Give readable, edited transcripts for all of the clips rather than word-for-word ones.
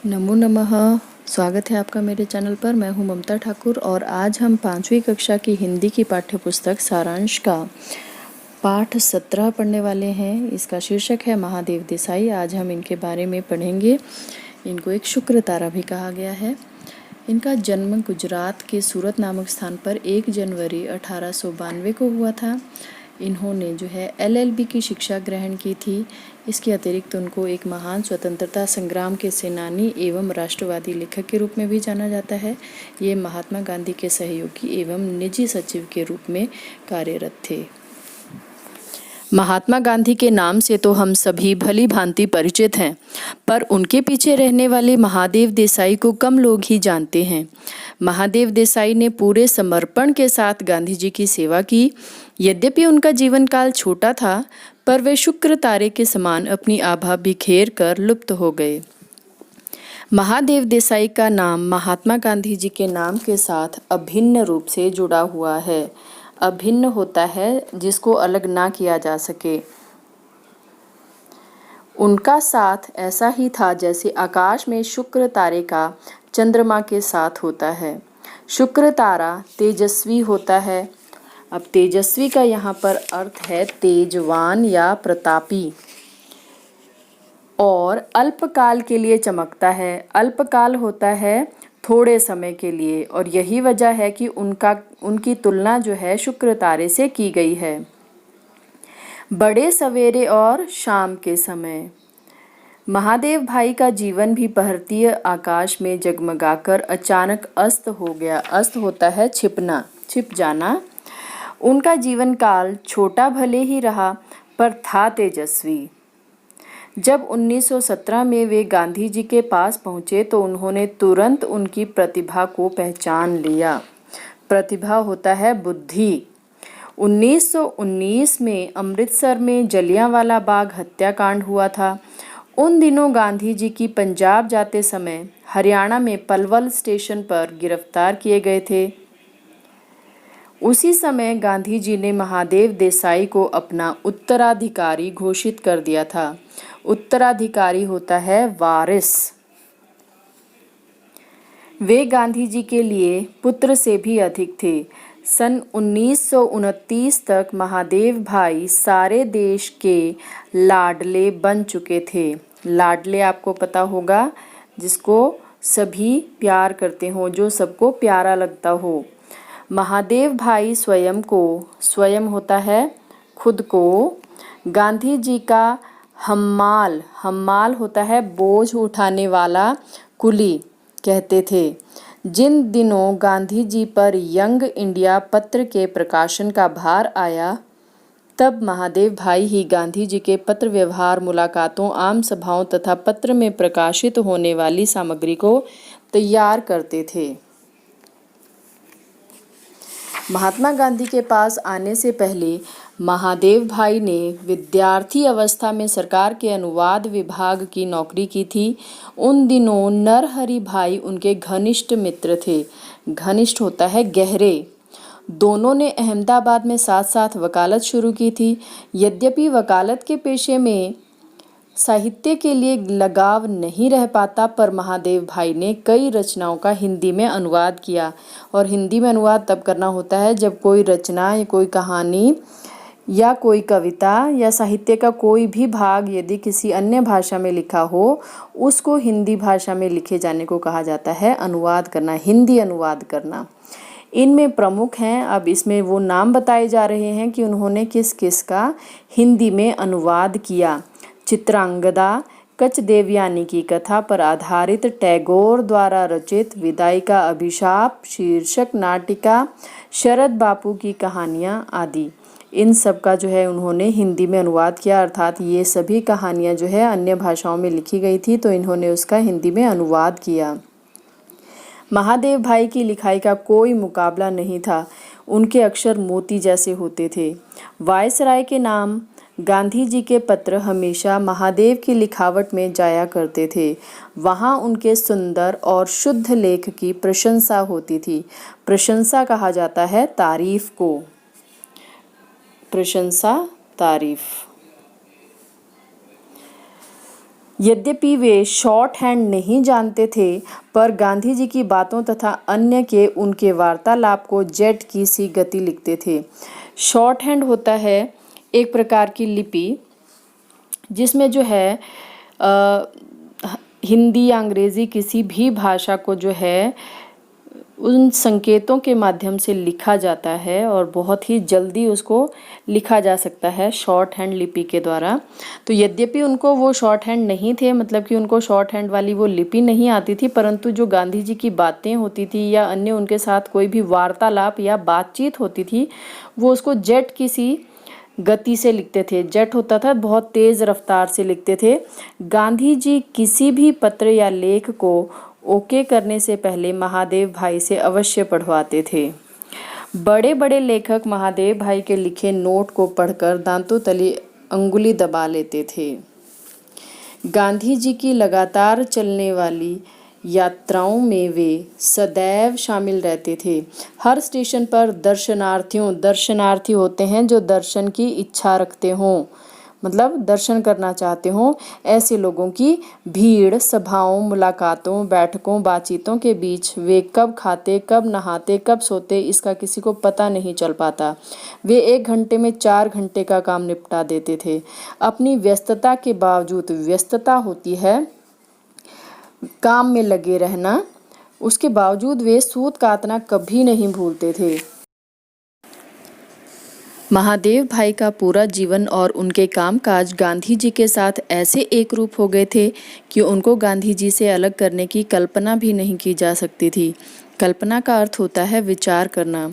नमो नमः। स्वागत है आपका मेरे चैनल पर। मैं हूं ममता ठाकुर और आज हम 5वीं कक्षा की हिंदी की पाठ्यपुस्तक सारांश का पाठ 17 पढ़ने वाले हैं। इसका शीर्षक है महादेव देसाई। आज हम इनके बारे में पढ़ेंगे। इनको एक शुक्र तारा भी कहा गया है। इनका जन्म गुजरात के सूरत नामक स्थान पर 1 जनवरी 1892 को हुआ था। इन्होंने जो है LLB की शिक्षा ग्रहण की थी। इसके अतिरिक्त उनको एक महान स्वतंत्रता संग्राम के सेनानी एवं राष्ट्रवादी लेखक के रूप में भी जाना जाता है। ये महात्मा गांधी के सहयोगी एवं निजी सचिव के रूप में कार्यरत थे। महात्मा गांधी के नाम से तो हम सभी भली भांति परिचित हैं, पर उनके पीछे रहने वाले महादेव देसाई को कम लोग ही जानते हैं। महादेव देसाई ने पूरे समर्पण के साथ गांधी जी की सेवा की। यद्यपि उनका जीवन काल छोटा था, पर वे शुक्र तारे के समान अपनी आभा बिखेर कर लुप्त हो गए। महादेव देसाई का नाम महात्मा गांधी जी के नाम के साथ अभिन्न रूप से जुड़ा हुआ है। अभिन्न होता है जिसको अलग ना किया जा सके। उनका साथ ऐसा ही था जैसे आकाश में शुक्र तारे का चंद्रमा के साथ होता है। शुक्र तारा तेजस्वी होता है। अब तेजस्वी का यहाँ पर अर्थ है तेजवान या प्रतापी, और अल्पकाल के लिए चमकता है। अल्पकाल होता है थोड़े समय के लिए, और यही वजह है कि उनकी तुलना जो है शुक्र तारे से की गई है। बड़े सवेरे और शाम के समय महादेव भाई का जीवन भी भारतीय आकाश में जगमगाकर अचानक अस्त हो गया। अस्त होता है छिपना, छिप जाना। उनका जीवन काल छोटा भले ही रहा, पर था तेजस्वी। जब 1917 में वे गांधी जी के पास पहुंचे तो उन्होंने तुरंत उनकी प्रतिभा को पहचान लिया। प्रतिभा होता है बुद्धि। 1919 में अमृतसर में जलियांवाला बाग हत्याकांड हुआ था। उन दिनों गांधी जी की पंजाब जाते समय हरियाणा में पलवल स्टेशन पर गिरफ्तार किए गए थे। उसी समय गांधी जी ने महादेव देसाई को अपना उत्तराधिकारी घोषित कर दिया था। उत्तराधिकारी होता है वारिस। वे गांधी जी के लिए पुत्र से भी अधिक थे। सन 1929 तक महादेव भाई सारे देश के लाडले बन चुके थे। लाडले आपको पता होगा, जिसको सभी प्यार करते हो, जो सबको प्यारा लगता हो। महादेव भाई स्वयं होता है खुद को, गांधी जी का हम्माल होता है बोझ उठाने वाला कुली कहते थे। जिन दिनों गांधी जी पर यंग इंडिया पत्र के प्रकाशन का भार आया, तब महादेव भाई ही गांधी जी के पत्र व्यवहार, मुलाकातों, आम सभाओं तथा पत्र में प्रकाशित होने वाली सामग्री को तैयार करते थे। महात्मा गांधी के पास आने से पहले महादेव भाई ने विद्यार्थी अवस्था में सरकार के अनुवाद विभाग की नौकरी की थी। उन दिनों नरहरि भाई उनके घनिष्ठ मित्र थे। घनिष्ठ होता है गहरे। दोनों ने अहमदाबाद में साथ साथ वकालत शुरू की थी। यद्यपि वकालत के पेशे में साहित्य के लिए लगाव नहीं रह पाता, पर महादेव भाई ने कई रचनाओं का हिंदी में अनुवाद किया। और हिंदी में अनुवाद तब करना होता है जब कोई रचना या कोई कहानी या कोई कविता या साहित्य का कोई भी भाग यदि किसी अन्य भाषा में लिखा हो, उसको हिंदी भाषा में लिखे जाने को कहा जाता है अनुवाद करना, हिंदी अनुवाद करना। इनमें प्रमुख हैं, अब इसमें वो नाम बताए जा रहे हैं कि उन्होंने किस किस का हिंदी में अनुवाद किया। चित्रांगदा कच देवयानी की कथा पर आधारित टैगोर द्वारा रचित विदाई का अभिशाप शीर्षक नाटिका, शरद बापू की कहानियाँ आदि, इन सब का जो है उन्होंने हिंदी में अनुवाद किया। अर्थात ये सभी कहानियाँ जो है अन्य भाषाओं में लिखी गई थी, तो इन्होंने उसका हिंदी में अनुवाद किया। महादेव भाई की लिखाई का कोई मुकाबला नहीं था। उनके अक्षर मोती जैसे होते थे। वायसराय के नाम गांधी जी के पत्र हमेशा महादेव की लिखावट में जाया करते थे। वहाँ उनके सुंदर और शुद्ध लेख की प्रशंसा होती थी। प्रशंसा कहा जाता है तारीफ को। प्रशंसा, तारीफ। यद्यपि वे शॉर्ट हैंड नहीं जानते थे, पर गांधी जी की बातों तथा अन्य के उनके वार्तालाप को जेट की सी गति लिखते थे। शॉर्ट हैंड होता है एक प्रकार की लिपि जिसमें जो है हिंदी या अंग्रेज़ी किसी भी भाषा को जो है उन संकेतों के माध्यम से लिखा जाता है और बहुत ही जल्दी उसको लिखा जा सकता है शॉर्ट हैंड लिपि के द्वारा। तो यद्यपि उनको वो शॉर्ट हैंड नहीं थे, मतलब कि उनको शॉर्ट हैंड वाली वो लिपि नहीं आती थी, परंतु जो गांधी जी की बातें होती थी या अन्य उनके साथ कोई भी वार्तालाप या बातचीत होती थी, वो उसको जेट की सी गति से लिखते थे। जेट होता था बहुत तेज़ रफ्तार से लिखते थे। गांधी जी किसी भी पत्र या लेख को ओके करने से पहले महादेव भाई से अवश्य पढ़वाते थे। बड़े बड़े लेखक महादेव भाई के लिखे नोट को पढ़कर दांतों तले अंगुली दबा लेते थे। गांधी जी की लगातार चलने वाली यात्राओं में वे सदैव शामिल रहते थे। हर स्टेशन पर दर्शनार्थी होते हैं जो दर्शन की इच्छा रखते हों, मतलब दर्शन करना चाहते हों, ऐसे लोगों की भीड़ सभाओं, मुलाकातों, बैठकों, बातचीतों के बीच वे कब खाते, कब नहाते, कब सोते, इसका किसी को पता नहीं चल पाता। वे 1 घंटे में 4 घंटे का काम निपटा देते थे। अपनी व्यस्तता के बावजूद, व्यस्तता होती है काम में लगे रहना, उसके बावजूद वे सूत काटना कभी नहीं भूलते थे। महादेव भाई का पूरा जीवन और उनके कामकाज गांधी जी के साथ ऐसे एक रूप हो गए थे कि उनको गांधी जी से अलग करने की कल्पना भी नहीं की जा सकती थी। कल्पना का अर्थ होता है विचार करना।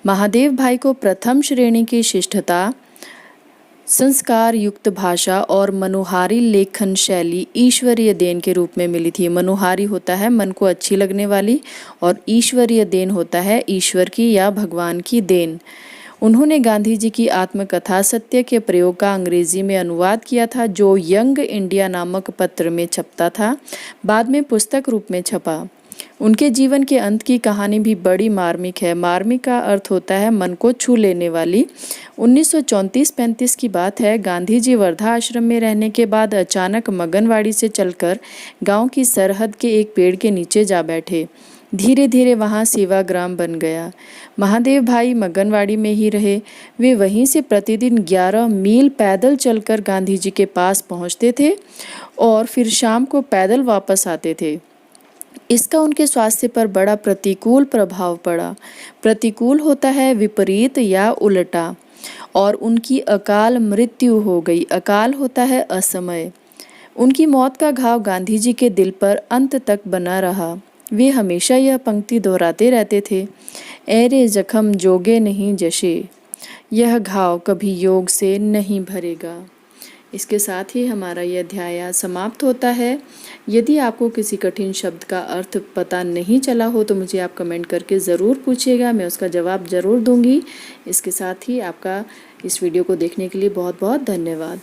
महादेव भाई को प्रथम श्रेणी की शिष्टता, संस्कार युक्त भाषा और मनोहारी लेखन शैली ईश्वरीय देन के रूप में मिली थी। मनोहारी होता है मन को अच्छी लगने वाली, और ईश्वरीय देन होता है ईश्वर की या भगवान की देन। उन्होंने गांधी जी की आत्मकथा सत्य के प्रयोग का अंग्रेजी में अनुवाद किया था, जो यंग इंडिया नामक पत्र में छपता था, बाद में पुस्तक रूप में छपा। उनके जीवन के अंत की कहानी भी बड़ी मार्मिक है। मार्मिक का अर्थ होता है मन को छू लेने वाली। 1934-35 की बात है। गांधी जी वर्धा आश्रम में रहने के बाद अचानक मगनवाड़ी से चलकर गांव की सरहद के एक पेड़ के नीचे जा बैठे। धीरे धीरे वहाँ सेवाग्राम बन गया। महादेव भाई मगनवाड़ी में ही रहे। वे वहीं से प्रतिदिन 11 मील पैदल चलकर गांधी जी के पास पहुँचते थे और फिर शाम को पैदल वापस आते थे। इसका उनके स्वास्थ्य पर बड़ा प्रतिकूल प्रभाव पड़ा। प्रतिकूल होता है विपरीत या उल्टा, और उनकी अकाल मृत्यु हो गई। अकाल होता है असमय। उनकी मौत का घाव गांधी जी के दिल पर अंत तक बना रहा। वे हमेशा यह पंक्ति दोहराते रहते थे, ऐरे जख्म जोगे नहीं जशे, यह घाव कभी योग से नहीं भरेगा। इसके साथ ही हमारा यह अध्याय समाप्त होता है। यदि आपको किसी कठिन शब्द का अर्थ पता नहीं चला हो तो मुझे आप कमेंट करके ज़रूर पूछिएगा, मैं उसका जवाब ज़रूर दूंगी। इसके साथ ही आपका इस वीडियो को देखने के लिए बहुत बहुत धन्यवाद।